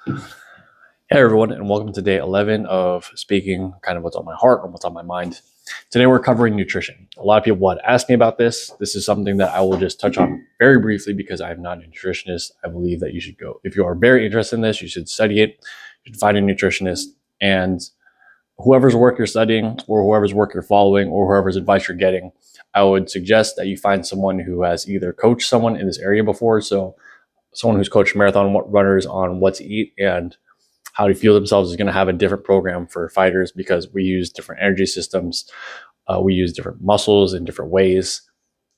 Hey everyone, and welcome to day 11 of speaking kind of what's on my heart and what's on my mind. Today we're covering nutrition. A lot of people had asked me about this. This is something that I will just touch on very briefly because I'm not a nutritionist. I believe that you should go, if you are very interested in this, you should study it. You should find a nutritionist, and whoever's work you're studying or whoever's work you're following or whoever's advice you're getting, I would suggest that you find someone who has either coached someone in this area before. So someone who's coached marathon runners on what to eat and how to fuel themselves is going to have a different program for fighters because we use different energy systems. We use different muscles in different ways.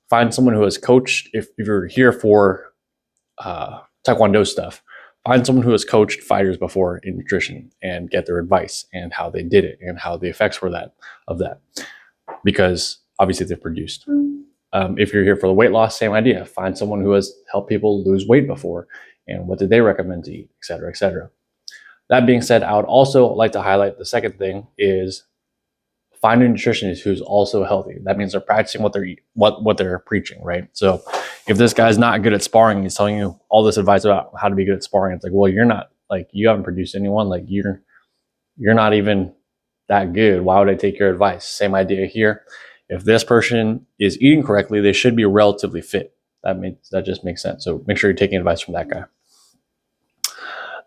Find someone who has coached. If you're here for Taekwondo stuff, find someone who has coached fighters before in nutrition and get their advice and how they did it and how the effects were of that. Because obviously they've produced. If you're here for the weight loss, same idea. Find someone who has helped people lose weight before and what did they recommend to eat, et cetera, et cetera. That being said, I would also like to highlight the second thing is find a nutritionist who's also healthy. That means they're practicing what they're preaching, right? So if this guy's not good at sparring, he's telling you all this advice about how to be good at sparring. It's like, well, you're not, like, you haven't produced anyone. Like you're not even that good. Why would I take your advice? Same idea here. If this person is eating correctly, they should be relatively fit. That just makes sense. So make sure you're taking advice from that guy.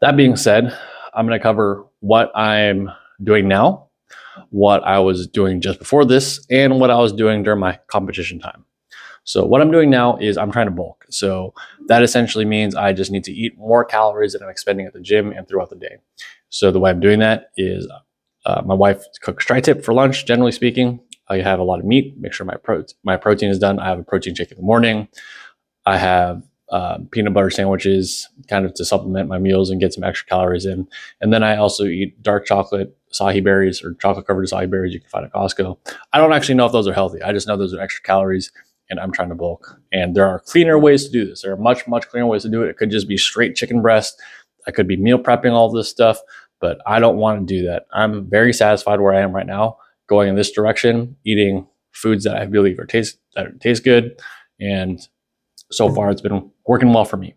That being said, I'm going to cover what I'm doing now, what I was doing just before this, and what I was doing during my competition time. So what I'm doing now is I'm trying to bulk. So that essentially means I just need to eat more calories than I'm expending at the gym and throughout the day. So the way I'm doing that is my wife cooks tri-tip for lunch, generally speaking. I have a lot of meat, make sure my protein is done. I have a protein shake in the morning. I have peanut butter sandwiches kind of to supplement my meals and get some extra calories in. And then I also eat dark chocolate acai berries or chocolate covered acai berries you can find at Costco. I don't actually know if those are healthy. I just know those are extra calories and I'm trying to bulk. And there are cleaner ways to do this. There are much, much cleaner ways to do it. It could just be straight chicken breast. I could be meal prepping all this stuff, but I don't want to do that. I'm very satisfied where I am right now, going in this direction, eating foods that I believe taste good. And so far it's been working well for me.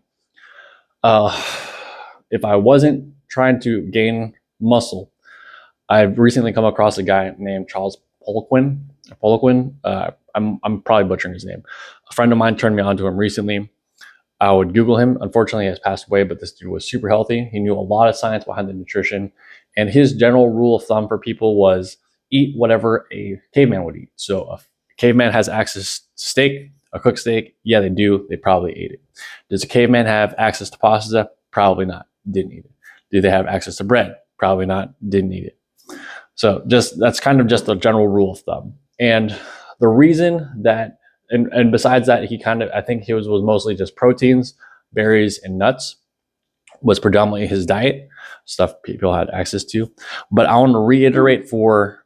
If I wasn't trying to gain muscle, I've recently come across a guy named Charles Poliquin. I'm probably butchering his name. A friend of mine turned me on to him recently. I would Google him. Unfortunately, he has passed away, but this dude was super healthy. He knew a lot of science behind the nutrition. And his general rule of thumb for people was eat whatever a caveman would eat. So a caveman has access to steak, a cooked steak. Yeah, they do. They probably ate it. Does a caveman have access to pasta? Probably not. Didn't eat it. Do they have access to bread? Probably not. Didn't eat it. So that's kind of just a general rule of thumb. And the reason that, and besides that, I think he was mostly just proteins, berries, and nuts was predominantly his diet, stuff people had access to. But I want to reiterate for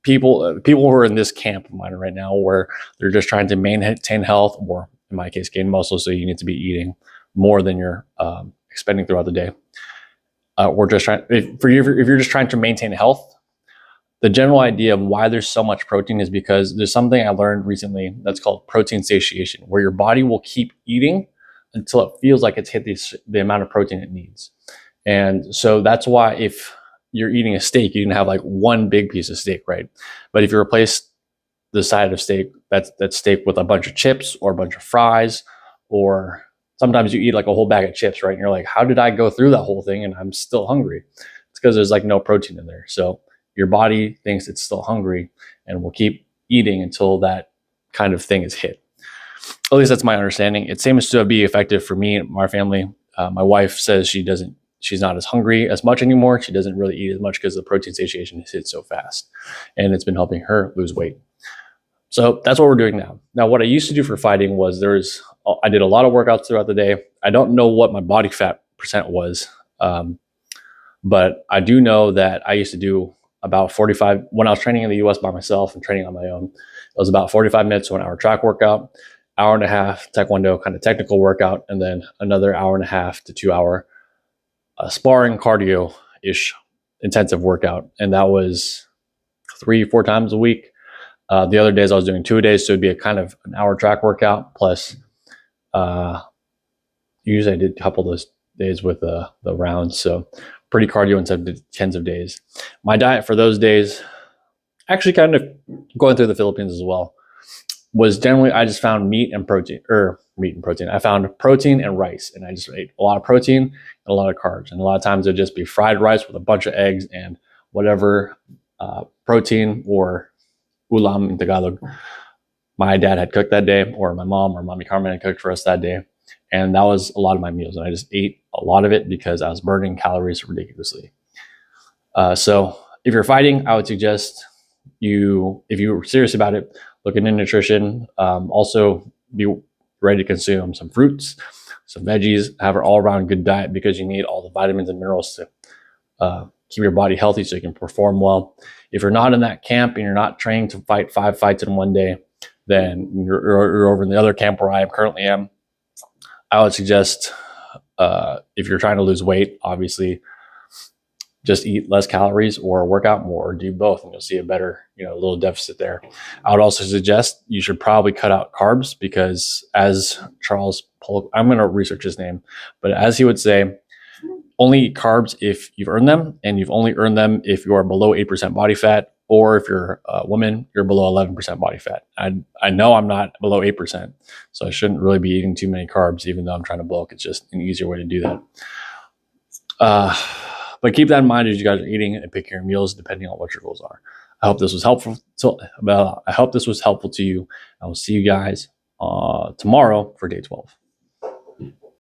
people who are in this camp of mine right now, where they're just trying to maintain health, or in my case, gain muscle. So you need to be eating more than you're expending throughout the day. We're just trying, if you're just trying to maintain health, the general idea of why there's so much protein is because there's something I learned recently that's called protein satiation, where your body will keep eating until it feels like it's hit the amount of protein it needs. And so that's why if you're eating a steak, you can have like one big piece of steak, right? But if you replace the side of steak, that's steak, with a bunch of chips or a bunch of fries, or sometimes you eat like a whole bag of chips, right? And you're like, how did I go through that whole thing and I'm still hungry? It's because there's like no protein in there. So your body thinks it's still hungry and will keep eating until that kind of thing is hit. At least that's my understanding. It seems to be effective for me and my family. My wife says she's not as hungry as much anymore. She doesn't really eat as much because the protein satiation has hit so fast, and it's been helping her lose weight. So that's what we're doing now. Now, what I used to do for fighting was I did a lot of workouts throughout the day. I don't know what my body fat percent was, but I do know that I used to do about 45, when I was training in the US by myself and training on my own, it was about 45 minutes to an hour track workout, hour and a half Taekwondo kind of technical workout, and then another hour and a half to 2 hour sparring cardio-ish intensive workout. And that was 3-4 times a week. The other days I was doing 2 days, so it'd be a kind of an hour track workout plus usually I did a couple of those days with the rounds. So pretty cardio intensive days. My diet for those days, actually kind of going through the Philippines as well, was generally I just found meat and protein. I found protein and rice, and I just ate a lot of protein and a lot of carbs. And a lot of times it'd just be fried rice with a bunch of eggs and whatever protein or ulam in Tagalog my dad had cooked that day, or my mom or Mommy Carmen had cooked for us that day. And that was a lot of my meals. And I just ate a lot of it because I was burning calories ridiculously. So if you're fighting, I would suggest if you're serious about it, look into nutrition. Also be ready to consume some fruits, some veggies, have an all-around good diet because you need all the vitamins and minerals to keep your body healthy so you can perform well. If you're not in that camp and you're not trained to fight 5 fights in one day, then you're over in the other camp where I currently am. I would suggest if you're trying to lose weight, obviously, just eat less calories or work out more or do both, and you'll see a better, little deficit there. I would also suggest you should probably cut out carbs because as Charles Polk, I'm going to research his name, but as he would say, only eat carbs if you've earned them, and you've only earned them if you are below 8% body fat, or if you're a woman, you're below 11% body fat. I know I'm not below 8%, so I shouldn't really be eating too many carbs, even though I'm trying to bulk. It's just an easier way to do that. But keep that in mind as you guys are eating and picking your meals, depending on what your goals are. I hope this was helpful. I hope this was helpful to you. I will see you guys tomorrow for day 12.